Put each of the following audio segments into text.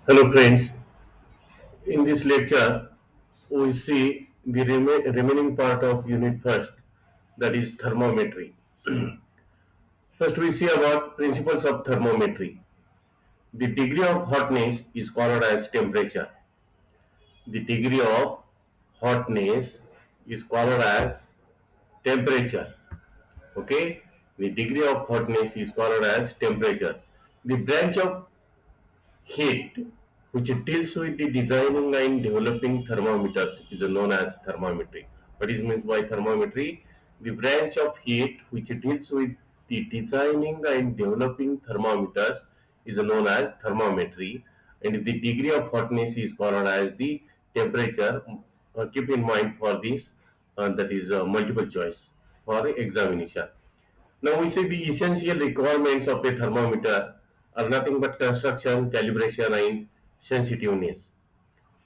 Hello friends, in this lecture we see the remaining part of unit first, that is thermometry. First we see about principles of thermometry. The degree of hotness is called as temperature. The degree of hotness is called as temperature. Okay, the degree of hotness is called as temperature. The branch of heat which deals with the designing and developing thermometers is known as thermometry. What is meant by thermometry? The branch of heat which deals with the designing and developing thermometers is known as thermometry, and the degree of hotness is called as the temperature. Keep in mind for this, that is multiple choice for examination. Now we see the essential requirements of a thermometer are nothing but construction, calibration and sensitiveness.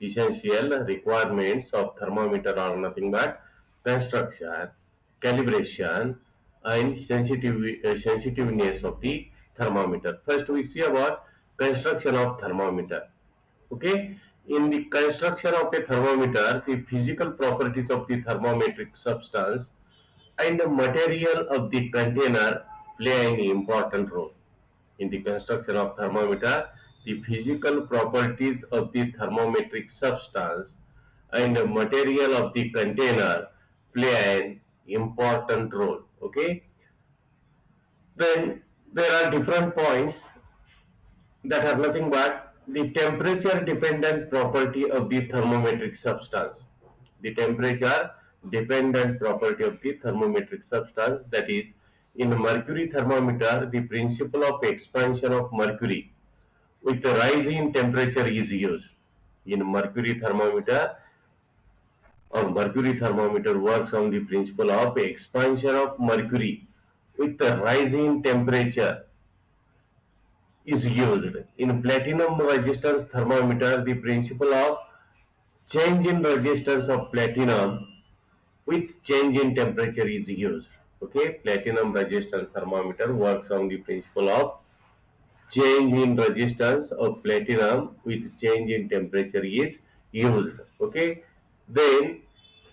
Essential requirements of thermometer are nothing but construction, calibration and sensitiveness of the thermometer. First we see about construction of thermometer. Okay, in the construction of a thermometer, the physical properties of the thermometric substance and the material of the container play an important role. In the construction of thermometer, the physical properties of the thermometric substance and the material of the container play an important role. Okay, then there are different points that are nothing but the temperature dependent property of the thermometric substance. The temperature dependent property of the thermometric substance, that is, in mercury thermometer, the principle of expansion of mercury with a rise in temperature is used. In mercury thermometer, or mercury thermometer works on the principle of expansion of mercury with a rise in temperature is used. In platinum resistance thermometer, the principle of change in resistance of platinum with change in temperature is used. Okay, platinum resistance thermometer works on the principle of change in resistance of platinum with change in temperature is used. Okay, then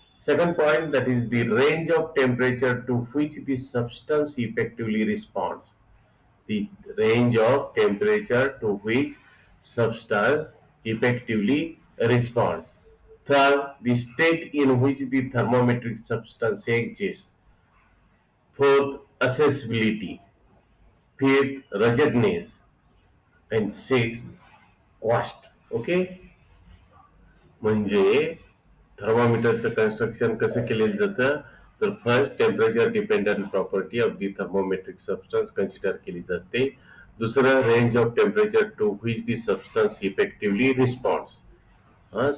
second point, that is the range of temperature to which the substance effectively responds. The range of temperature to which substance effectively responds. Third, the state in which the thermometric substance exists. Fourth, accessibility. Fifth, ruggedness. And sixth, cost. Okay, म्हणजे थर्मामीटरचं construction कसं केलेलं जातं, तर first temperature dependent property of the thermometric substance consider केली जाते. दुसरं, range of temperature to which the substance effectively response.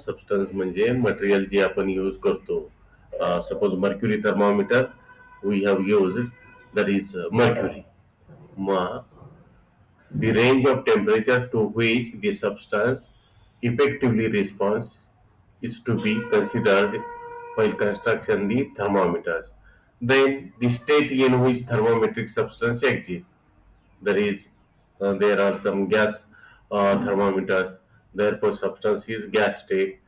Substance म्हणजे मटेरियल जे आपण यूज करतो. Suppose mercury thermometer we have use, that is mercury. मग the range of temperature to which the substance effectively responds is to be considered while construction the thermometers. Then the state in which thermometric substance exists. There is there are some gas thermometers. Therefore, substance is gas state.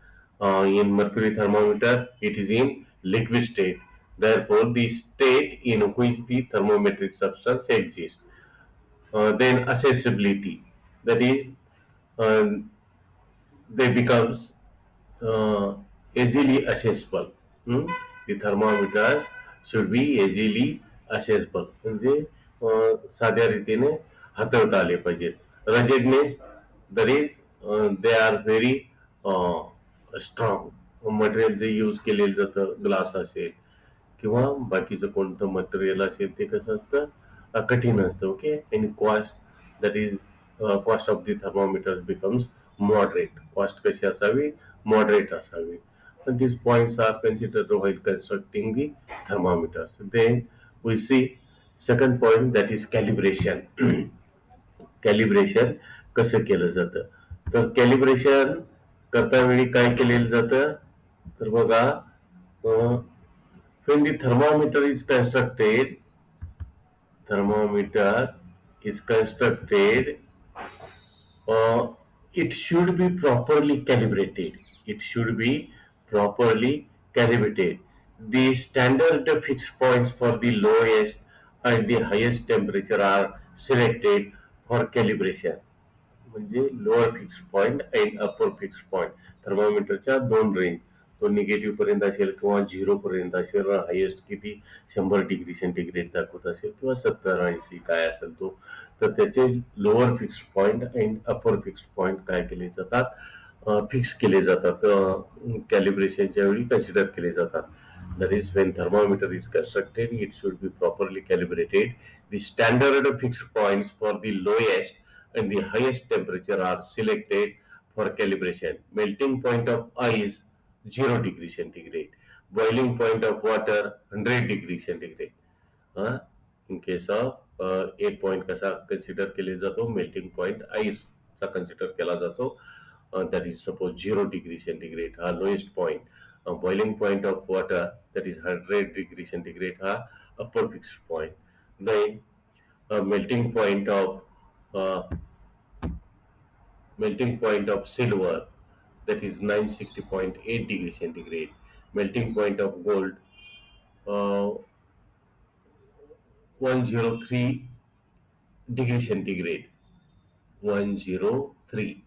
In mercury thermometer, it is in liquid state. Therefore, the state in which the thermometric substance exists. Then accessibility, that is, uh, they becomes uh, easily accessible. The thermometers should be easily accessible, म्हणजे साध्या रीतीने हाताळता आले पाहिजेत. Ruggedness, there is they are very strong. Material जे use केलेलं जातं, glass असेल किंवा बाकीचं कोणतं मटेरियल असेल, ते कसं असतं, कठीण असतं. ओके, आणि cost, that is cost of the thermometers becomes moderate. Cost कशी असावी, मॉडरेट असावी. And these points are considered while constructing the thermometers. Then we see second point, that is calibration. Calibration कसं केलं जातं, तर कॅलिब्रेशन करता वेळी काय केलेलं जातं, तर बघा, when the thermometer is constructed uh, it should be properly calibrated. It should be properly calibrated. The standard fixed points for the lowest and the highest temperature are selected for calibration. म्हणजे lower fixed point and upper fixed point थर्मामीटरच्या दोन range, तो negative पर्यंत असेल किंवा 0 पर्यंत असेल, highest किती 100 डिग्री सेंटीग्रेड दाखवत असेल किंवा 70-80 काय असेल तो, तर त्याचे lower fixed point and upper fixed point काय केले जातात, फिक्स केले जातात, कॅलिब्रेशनच्या वेळी कन्सिडर केले जातात. That is, when thermometer is constructed, it should be properly calibrated. The standard fixed points for the lowest and the highest temperature are selected for calibration. Melting point of ice 0 degree centigrade. Boiling point of water 100 degree centigrade. In case of एक point कसा consider केले जातो, melting point ice चा consider केला जातो, that is suppose 0 degree centigrade हा lowest point. Boiling point of water, that is 100 degree centigrade ha upper fixed point. Then uh, melting point of silver, that is 960.8 degree centigrade. Melting point of gold, uh, 103 degree centigrade. 103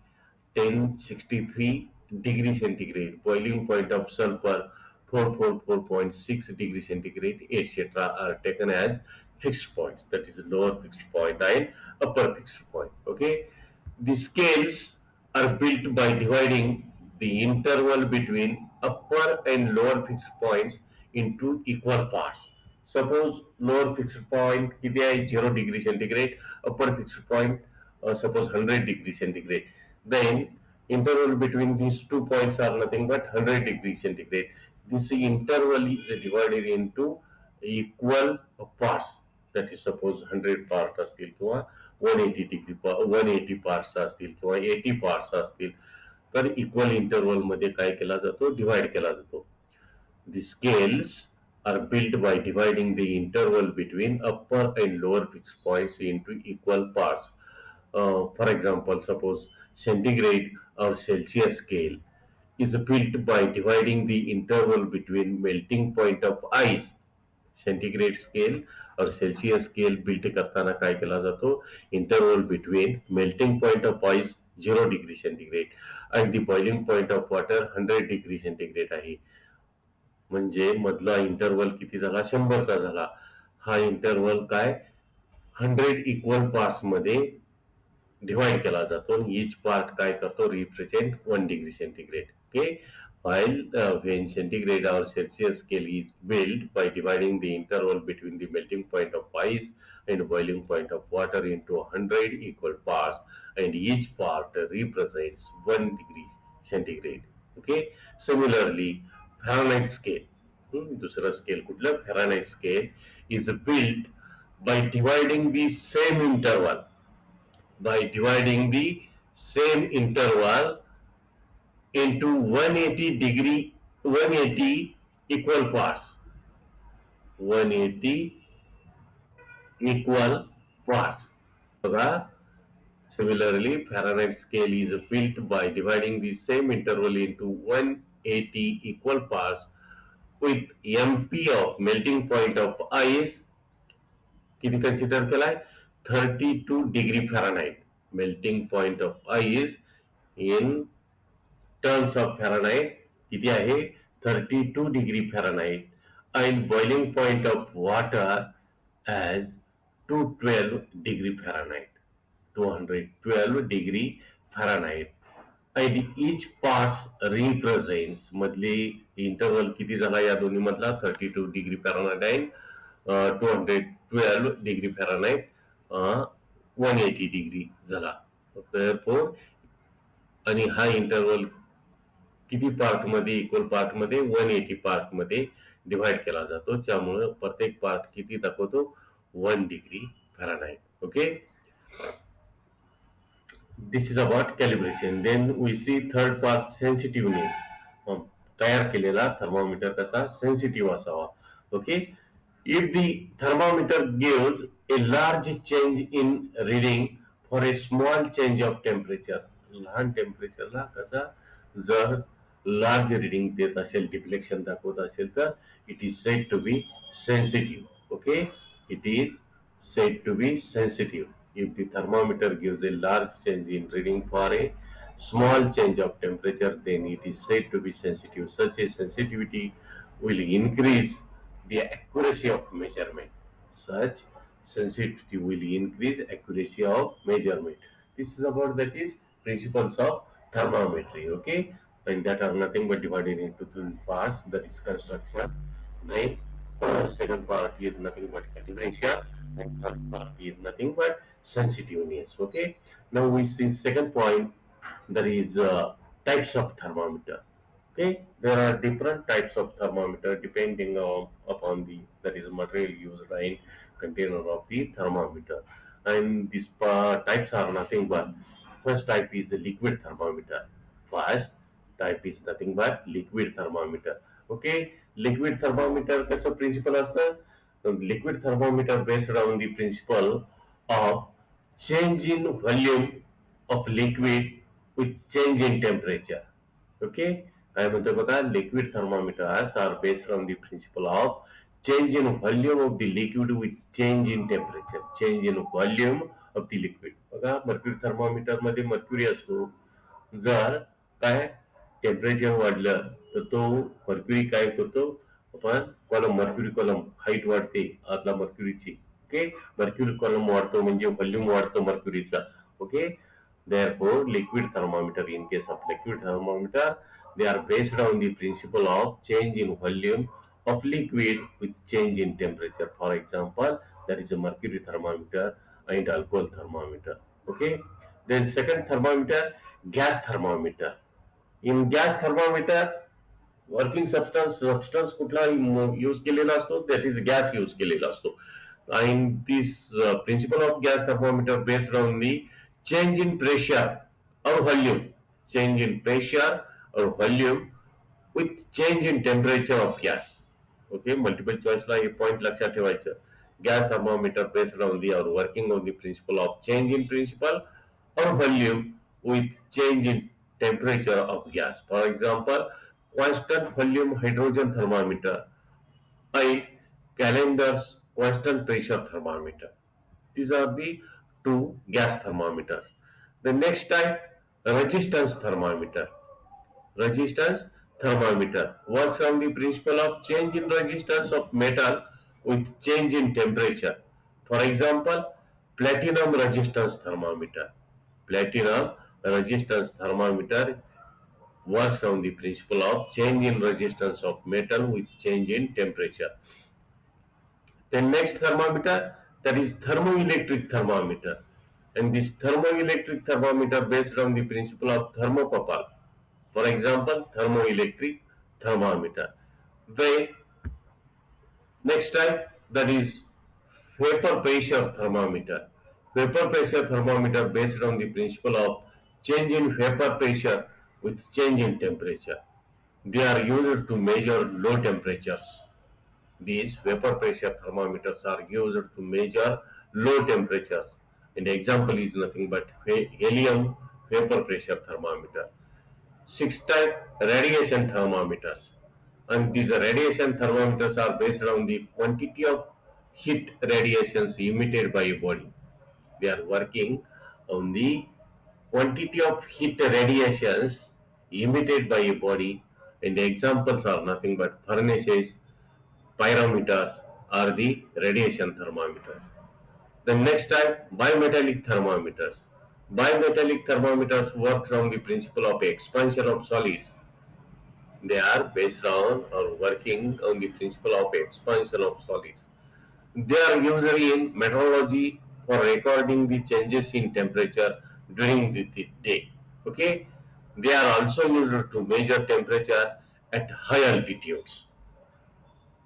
1063 degree centigrade. Boiling point of sulfur 444.6 degree centigrade, etc. are taken as fixed points, that is lower fixed point and upper fixed point. Okay, the scales are built by dividing the interval between upper and lower fixed points into equal parts. Suppose lower fixed point किती आहे 0 degree centigrade, upper fixed point suppose 100 degree centigrade. Then interval between these 2 points are nothing but 100 degree centigrade. This interval is divided into equal parts. That is, suppose 100 parts असतील किंवा 180 parts असतील किंवा 80 parts असतील, तर equal interval मध्ये काय केला जातो, डिवाइड केला जातो. The scales are built by dividing the interval between upper and lower fixed points into equal parts. For example, suppose centigrade or Celsius scale is built by dividing the interval between melting point of ice. Centigrade scale और Celsius scale built करताना काय केला जातो, interval between melting point of ice 0 degree centigrade आणि the boiling point of water 100 degree centigrade आहे. म्हणजे मधला interval किती झाला, 100चा झाला. हा इंटरवल काय 100 इक्वल पार्ट्स मध्ये डिवाइड केला जातो आणि each part काय करतो, represent 1 degree centigrade. Okay, while when centigrade or Celsius scale is built by dividing the interval between the melting point of ice and boiling point of water into 100 equal parts, and each part represents 1 degree centigrade. Okay, similarly Fahrenheit scale, दुसरा scale कुठला, Fahrenheit scale is built by dividing the same interval into 180 equal parts. 180 equal parts. बघा, similarly Fahrenheit scale is built by dividing the same interval into 180 equal parts with MP of melting point of ice किती consider केलाय, 32 degree Fahrenheit. Melting point of ice in terms of Fahrenheit किती आहे, 32 degree Fahrenheit, and boiling point of water as 212 degree Fahrenheit. 212 degree Fahrenheit. And each parts represents मधली interval किती झाला या दोन्ही मधला, 32 degree Fahrenheit and 212 degree Fahrenheit, 180 degree झाला. Therefore, आणि हा इंटरवल किती पार्ट मध्ये, इक्वल पार्ट मध्ये 180 पार्ट मध्ये डिवाइड केला जातो, त्यामुळे प्रत्येक पार्ट किती दाखवतो, 1 degree Fahrenheit. Okay, this is about calibration. Then we see third part, sensitiveness. तयार केलेला थर्मोमीटर कसा सेन्सिटिव्ह असावा. Okay, if the thermometer gives a large change in reading for a small change of temperature, लहान टेम्परेचरला कसा जर large reading देत असेल, deflection दाखवत असेल तर it is said to be sensitive. Okay, it is said to be sensitive. If the thermometer gives a large change in reading for a small change of temperature, then it is said to be sensitive. Such a sensitivity will increase the accuracy of measurement. Such sensitivity will increase accuracy of measurement. This is about that is principles of thermometry. Okay, and that are nothing but divided into two parts. That is construction. Then second part is nothing but calibration, and third part is nothing but sensitiveness. Okay. Now we see second point, that is types of thermometer. Okay, there are different types of thermometer depending upon the that is material used in container of the thermometer, and these types are nothing but first type is a liquid thermometer. First type is nothing but liquid thermometer. Okay, liquid thermometer कसं principle असतं? Liquid thermometer based on the principle of change in volume of liquid with change in temperature. Okay, काय म्हणतो बघा, liquid thermometers are based on the principle of change in volume of the liquid with change in temperature. Change in volume of the liquid. बघा, mercury thermometer मध्ये mercury असतो. जर काय temperature वाढलं तर तो मर्क्युरी काय करतो, आपण कॉलम मर्क्युरी कॉलम हाईट वाढते आतला मर्क्युरीची. ओके, मर्क्युरी कॉलम वाढतो म्हणजे व्हॉल्यूम वाढतो मर्क्युरीचा. Okay, therefore liquid thermometer, in case of liquid thermometer, they are based on the principle of change in volume of liquid with change in temperature. For example, that is a mercury thermometer and alcohol thermometer. Okay, then second thermometer, gas thermometer. In gas thermometer, working substance कुठला use केलेला असतो, that is gas use केलेला असतो. and this principle of gas thermometer based on the change in pressure or volume, change in pressure or volume with change in temperature of gas. Okay, multiple choice La hey point लक्षात ठेवायचं. gas thermometer based on the or working on the principle of change in principle or volume with change in temperature of gas. For example, constant volume hydrogen thermometer and calendar's constant pressure thermometer. These are the two gas thermometers. The next type, resistance thermometer. Resistance thermometer works on the principle of change in resistance of metal with change in temperature. For example, platinum resistance thermometer. Platinum resistance thermometer works on the principle of change in resistance of metal with change in temperature. The next thermometer, that is thermoelectric thermometer. And this thermoelectric thermometer based on the principle of thermocouple. For example, thermoelectric thermometer. The next type, that is vapor pressure thermometer. Vapor pressure thermometer based on the principle of change in vapor pressure with change in temperature. They are used to measure low temperatures. These vapor pressure thermometers are used to measure low temperatures. An example is nothing but helium vapor pressure thermometer. Six type radiation thermometers. And these radiation thermometers are based on the quantity of heat radiations emitted by a body. They are working on the quantity of heat radiations emitted by a body, and the examples are nothing but furnaces, pyrometers, or the radiation thermometers. The next type, bimetallic thermometers. Bimetallic thermometers work on the principle of expansion of solids. They are based on or working on the principle of expansion of solids. They are usually in meteorology for recording the changes in temperature during the day. Okay, they are also used to measure temperature at high altitudes.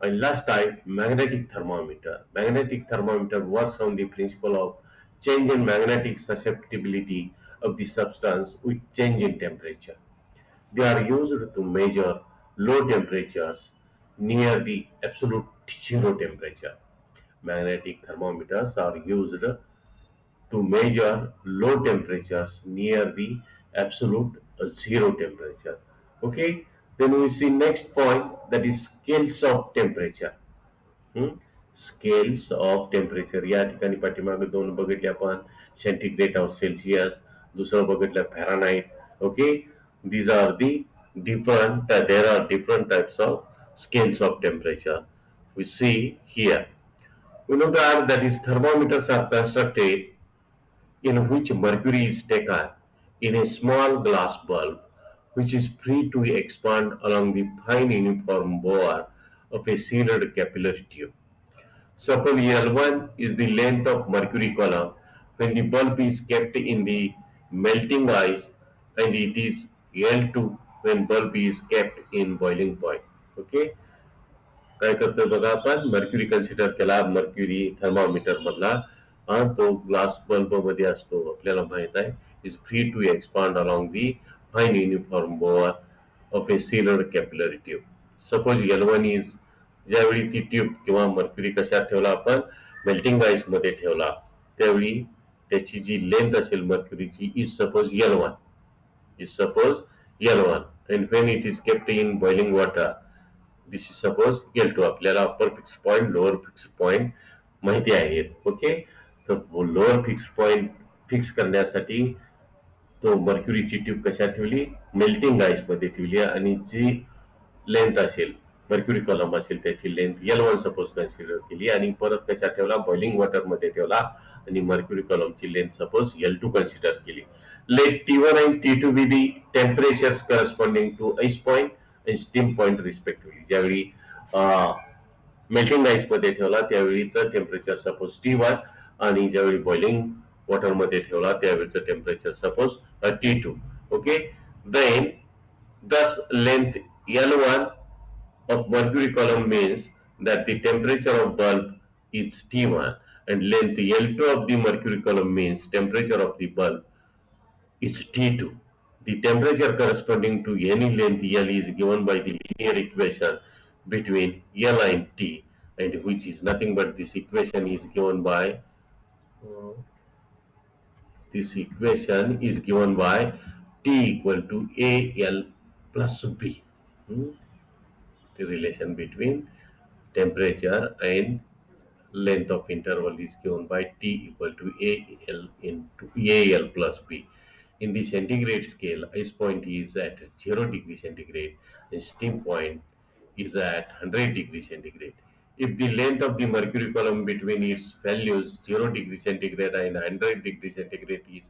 And last type, magnetic thermometer. Magnetic thermometer works on the principle of change in magnetic susceptibility of the substance with change in temperature. They are used to measure low temperatures near the absolute zero temperature. Magnetic thermometers are used to measure low temperatures near the absolute zero temperature. Okay, then we see next point, that is scales of temperature. Hmm? Scales of temperature या ठिकाणी पाठीमागे दोन बघितले आपण, centigrade of Celsius, दुसरं बघितलं Fahrenheit. Okay, these are the different, there are different types of scales of temperature we see here. We know that is thermometers are constructed in which mercury is taken in a small glass bulb which is free to expand along the fine uniform bore of a sealed capillary tube. Suppose L1 is the length of mercury column when the bulb is kept in the melting ice, and it is L2 when bulb is kept in boiling point. Okay, काय करतोय बघा, आपण mercury consider केला, mercury thermometer मधला, तो glass bulb मध्ये असतो, आपल्याला माहित आहे, is free to expand along the fine uniform bore of a sealed capillary tube. Suppose L1 is, ज्यावेळी ती ट्यूब किंवा मर्क्युरी कशात ठेवला आपण, मेल्टिंग आईस मध्ये ठेवला, त्यावेळी त्याची जी लेंथ असेल मर्क्युरीची is suppose L1, is suppose L1, and when it is kept in boiling water, this is suppose L2. आपल्याला upper fix point, lower fix point माहिती आहेत. ओके, तर लोअर फिक्स पॉइंट फिक्स करण्यासाठी तो मर्क्युरीची ट्यूब कशात ठेवली, मेल्टिंग आईस मध्ये ठेवली, आणि जी लेंथ असेल, मर्क्युरी कॉलम असेल, त्याची लेंथ L1 सपोज कन्सिडर केली, आणि परत कशात ठेवला, बॉइलिंग वॉटर मध्ये ठेवला, आणि मर्क्युरी कॉलमची लेंथ सपोज L2 कन्सिडर केली. Let T1 and T2 be the temperatures corresponding to ice point and steam point respectively. ज्यावेळी मेल्टिंग आईस मध्ये ठेवला त्यावेळीचं टेम्परेचर सपोज T1, आणि ज्यावेळी बॉइलिंग वॉटर मध्ये ठेवला त्यावेळीचं temperature suppose T2. Okay, then thus length L1 of mercury column means that the temperature of bulb is T1, and length L2 of the mercury column means temperature of the bulb is T2. The temperature corresponding to any length L is given by the linear equation between L and T, and which is nothing but this equation is given by T equal to AL plus B. The relation between temperature and length of interval is given by T equal to AL into AL plus B. In the centigrade scale, ice point is at 0 degree centigrade and steam point is at 100 degree centigrade. If the length of the mercury column between its values 0 degree centigrade and 100 degree centigrade is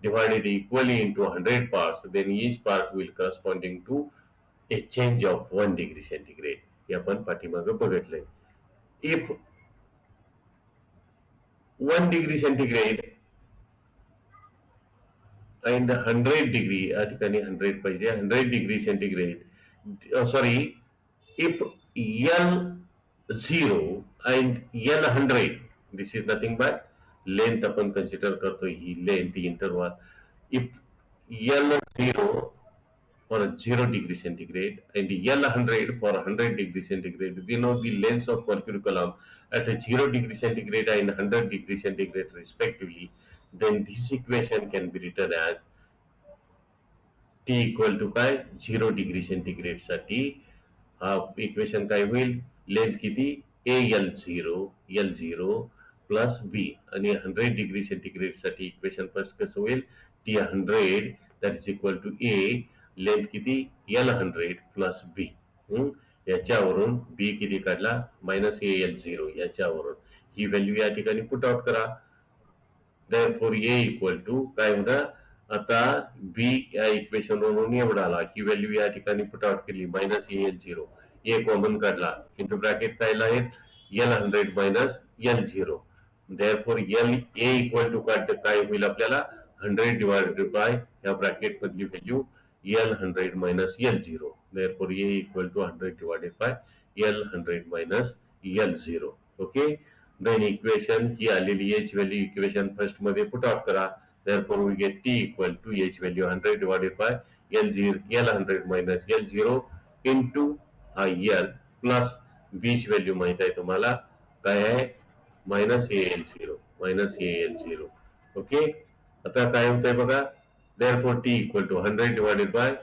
divided equally into 100 parts, then each part will corresponding to a change of 1 degree centigrade. हे आपण पाठीमागं बघितलंय. If 1 degree centigrade and 100 degree, या ठिकाणी 100 पाहिजे, 100 degree centigrade, sorry, if L0 and L100, this is nothing but length आपण consider करतो, ही length interval. If L0 for 0 degree centigrade and L100 for 100 degree centigrade, we know the lengths of mercury column at a 0 degree centigrade and 100 degree centigrade respectively, then this equation can be written as T equal to काय, 0 degree centigrade साठी equation काय होईल, length किती, L0 plus B, आणि 100 degree centigrade साठी equation first कसं होईल, T100 that is equal to A, length किती, L100 प्लस बी. याच्यावरून बी किती काढला, मायनस AL0, याच्यावरून ही व्हॅल्यू या ठिकाणी पुट आउट करा. therefore A इक्वल टू काय होणार, आता बी या इक्वेशन वरून एवढा आला, ही व्हॅल्यू या ठिकाणी पुट आउट केली, मायनस AL0, ए कॉमन काढला, इंटू ब्रॅकेट काय आहेत, L100 minus L0. therefore A equal to काय होईल आपल्याला, 100 डिवायडेड बाय या ब्रॅकेट मधली value L100 minus L0. therefore A equal to 100 divided by L100 minus L0. Okay, then equation ही आलेली H व्हॅल्यू इक्वेशन फर्स्ट मध्ये पुट आउट करा. therefore we get T equal to H value 100 divided by L100 minus L0 into L plus B ची value माहित आहे तुम्हाला, काय आहे, मायनस AL0. ओके, आता काय होतंय बघा, Therefore, T equal to 100 divided by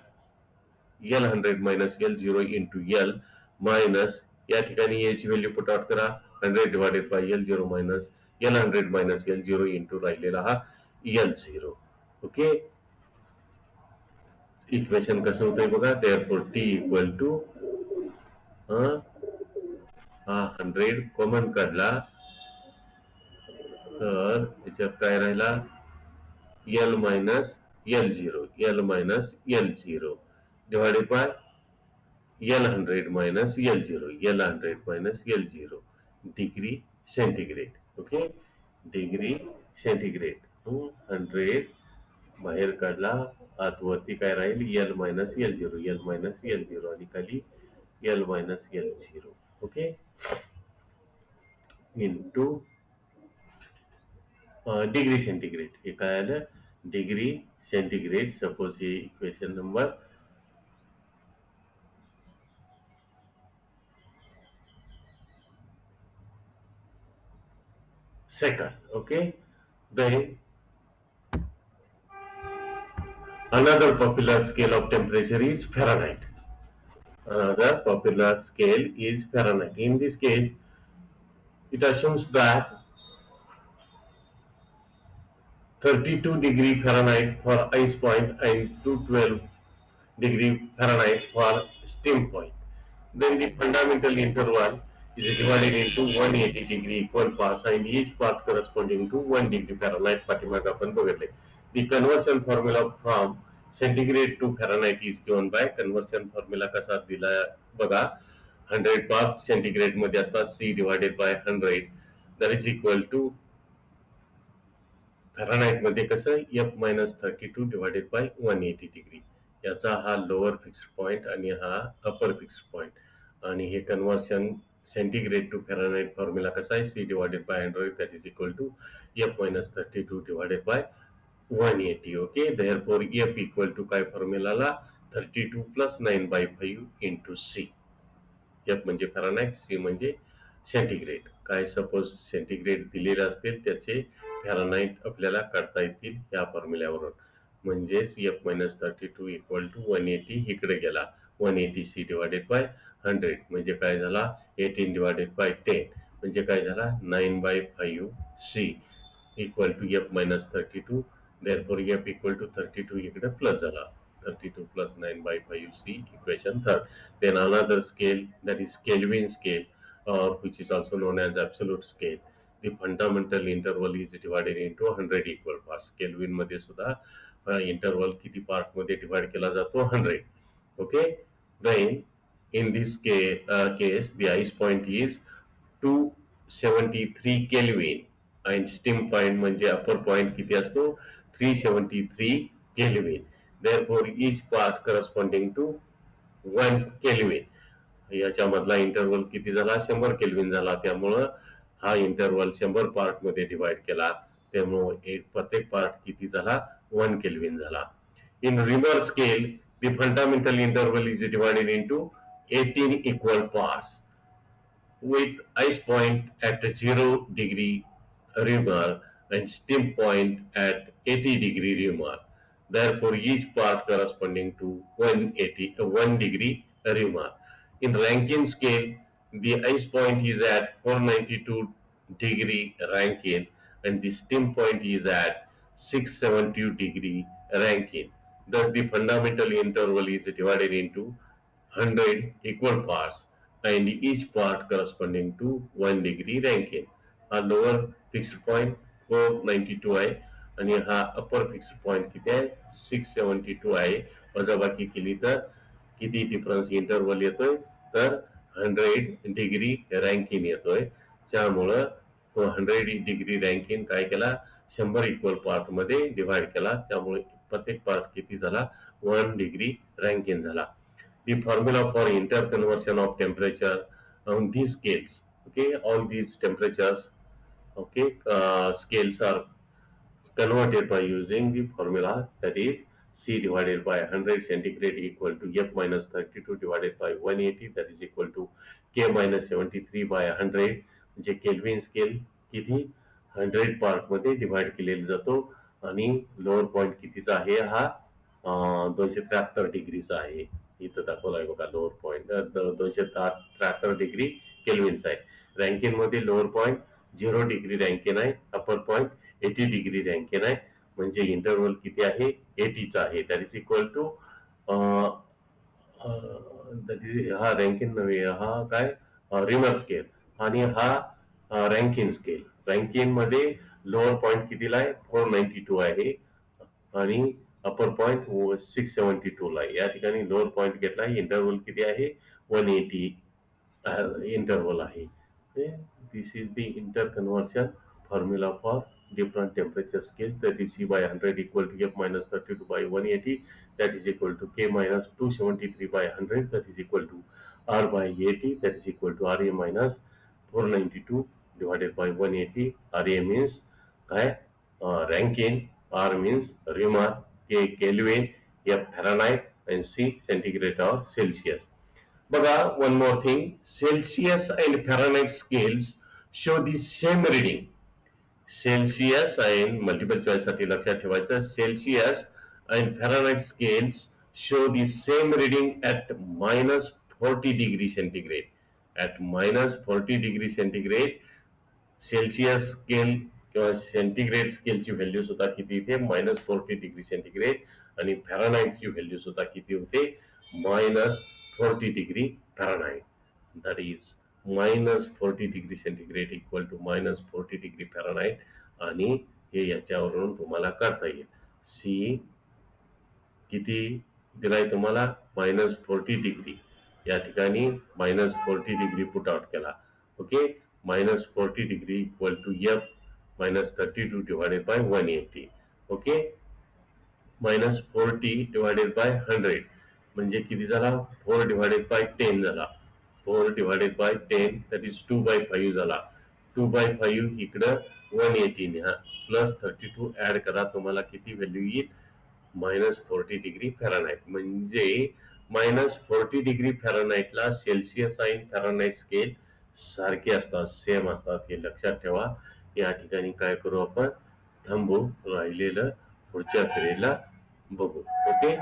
L100 minus L0 into L minus या ठिकाणी A ची व्हॅल्यू पुट आउट करा 100 divided by L0 minus L100 minus L0 into राहिलेला हा L0. ओके, इक्वेशन कसं होतंय बघा. देअरफॉर T इक्वल टू हा 100 कॉमन काढला तर याच्यात काय राहिला L minus L0 divided by L100 minus L0 L100 minus L0 degree centigrade. Okay, degree centigrade 100 बाहेर काढला आतवरती काय राहील L मायनस L0 आणि खाली L minus L0. Okay, into degree centigrade. हे काय आलं डिग्री सेंटीग्रेड. सपोज हे equation number second. Okay, then another popular scale of temperature is Fahrenheit. Another popular scale is Fahrenheit. In this case, it assumes that 32 degree Fahrenheit for ice point and 212 degree Fahrenheit for steam point. Then the fundamental interval is divided into 180 degree equal parts and each part corresponding to 1 degree Fahrenheit. पाठीमागे आपण बघितले. The conversion formula from centigrade to Fahrenheit is given by conversion formula कसा दिला बघा. 100 part centigrade मध्ये असतात C divided by 100 that is equal to Fahrenheit मध्ये कसं F minus 32 divided by 180 degree. याचा हा लोअर फिक्स्ड पॉइंट आणि हा अपर फिक्स्ड पॉइंट. आणि हे conversion centigrade to Fahrenheit formula कसा आहे C divided by 100 that is equal to F minus 32 divided by 180. Okay, therefore F equal to काय फॉर्म्युलाला 32 plus 9 by 5 into C. F म्हणजे Fahrenheit, C म्हणजे centigrade. काय suppose centigrade दिलेले असतील त्याचे Fahrenheit आपल्याला काढता येतील या फॉर्म्युल्यावरून. म्हणजेच F minus 32 equal to 180 इकडे गेला 180 C divided by 100 म्हणजे काय झाला 18 divided by 10 म्हणजे काय झाला 9 by 5 C equal to F minus 32. therefore F equal to 32 इकडे प्लस झाला 32 plus 9 by 5 C equation third. Then another scale that is Kelvin scale which is also known as absolute scale. The fundamental interval is divided into 100 equal parts. Kelvin मध्ये सुद्धा interval किती part मध्ये divide केला जातो 100. Okay, then in this case the ice point is 273 Kelvin and steam point म्हणजे upper point किती असतो 373 Kelvin. Therefore each part corresponding to 1 Kelvin. याच्यामधला interval किती झाला 100 केल्विन झाला. त्यामुळं हा इंटरवल 100 पार्ट मध्ये डिवाइड केला त्यामुळे प्रत्येक पार्ट किती झाला 1 केल्विन झाला. In reverse scale the fundamental interval is divided into 18 equal parts with ice point at 0 degree reamer and steam point at 80 degree reamer. Therefore each part corresponding to 1 degree reamer. In Rankine scale, the ice point is at 492 degree Rankine and the steam point is at 670 degree Rankine. Thus, the fundamental interval is divided into 100 equal parts and each part corresponding to 1 degree Rankine. हा lower fixed point 492 आहे आणि हा upper fixed point किती आहे 672 आहे. वजाबाकी केली तर किती डिफरन्स इंटरवल येतोय तर 100 डिग्री रँकिन येतोय. त्यामुळं तो 100 डिग्री रँकिन काय केला 100 इक्वल पार्ट मध्ये डिवाइड केला त्यामुळे प्रत्येक पार्ट किती झाला 1 डिग्री रँकिन झाला. The formula for interconversion of temperature on these scales, okay, all these temperatures, okay, scales are converted by using the formula that is C divided by 100 centigrade equal to F minus 32 divided by 180 that is equal to K minus 73 by 100. म्हणजे kelvin scale किती 100 part मध्ये divide केलेला जातो आणि lower point कितीचा आहे हा 273 डिग्रीचा आहे. इथं दाखवला आहे बघा लोअर पॉईंट 273 डिग्री केल्विनचा आहे. रँकिन मध्ये लोअर पॉईंट 0 डिग्री रँकिन आहे, अपर पॉईंट 80 डिग्री रँकिन आहे. म्हणजे इंटरवल किती आहे 80चा आहे. दॅट इज इक्वल टू हा रँकिन नव्हे, हा काय रिमर स्केल आणि हा रँकिन स्केल. रँकिन मध्ये लोअर पॉईंट कितीला आहे 492 आहे आणि अपर पॉईंट 672 ला आहे. या ठिकाणी लोअर पॉईंट घेतला आहे. इंटरवल किती आहे 180 इंटरवल आहे. This is the inter conversion formula for different temperature scale, that is C by 100 equal to F minus 32 by 180, that is equal to K minus 273 by 100, that is equal to R by 80, that is equal to RA minus 492 divided by 180. RA means Rankine, R means Reaumur, K Kelvin, F Fahrenheit and C centigrade or Celsius. बघा, one more thing, Celsius and Fahrenheit scales show the same reading. Celsius आणि multiple choice साठी लक्षात ठेवायचं, Celsius and Fahrenheit scales show the same reading at -40 degree centigrade. At -40 degree centigrade Celsius scale किंवा centigrade स्केलची value सुद्धा किती इथे -40 degree centigrade आणि फॅरनहाइटची value सुद्धा किती होते -40 degree Fahrenheit. That is -40 degree centigrade equal to -40 degree Fahrenheit. आणि हे याच्यावरून तुम्हाला काढता येईल. सी किती दिलाय तुम्हाला -40 डिग्री, या ठिकाणी -40 डिग्री पुट आउट केला. Okay, -40 degree equal to F -32 divided by 180. Okay, -40 divided by 100 म्हणजे किती झाला 4 डिवाइडेड बाय 10 झाला. 4 डिवाइडेड बाय 10 दॅट इज 2/5 झाला. 2/5 इकडं 180 न्या प्लस 32 ऍड करा, तुम्हाला किती व्हॅल्यू येईल -40 डिग्री फॅरनहाइट. म्हणजे -40 डिग्री फॅरनहाइटला सेल्सिअस आणि फॅरनहाइट स्केल सारखे असतात, सेम असतात, हे लक्षात ठेवा. या ठिकाणी काय करू आपण थांबू, राहिलेलं पुढच्या पिरियडला बघू. ओके.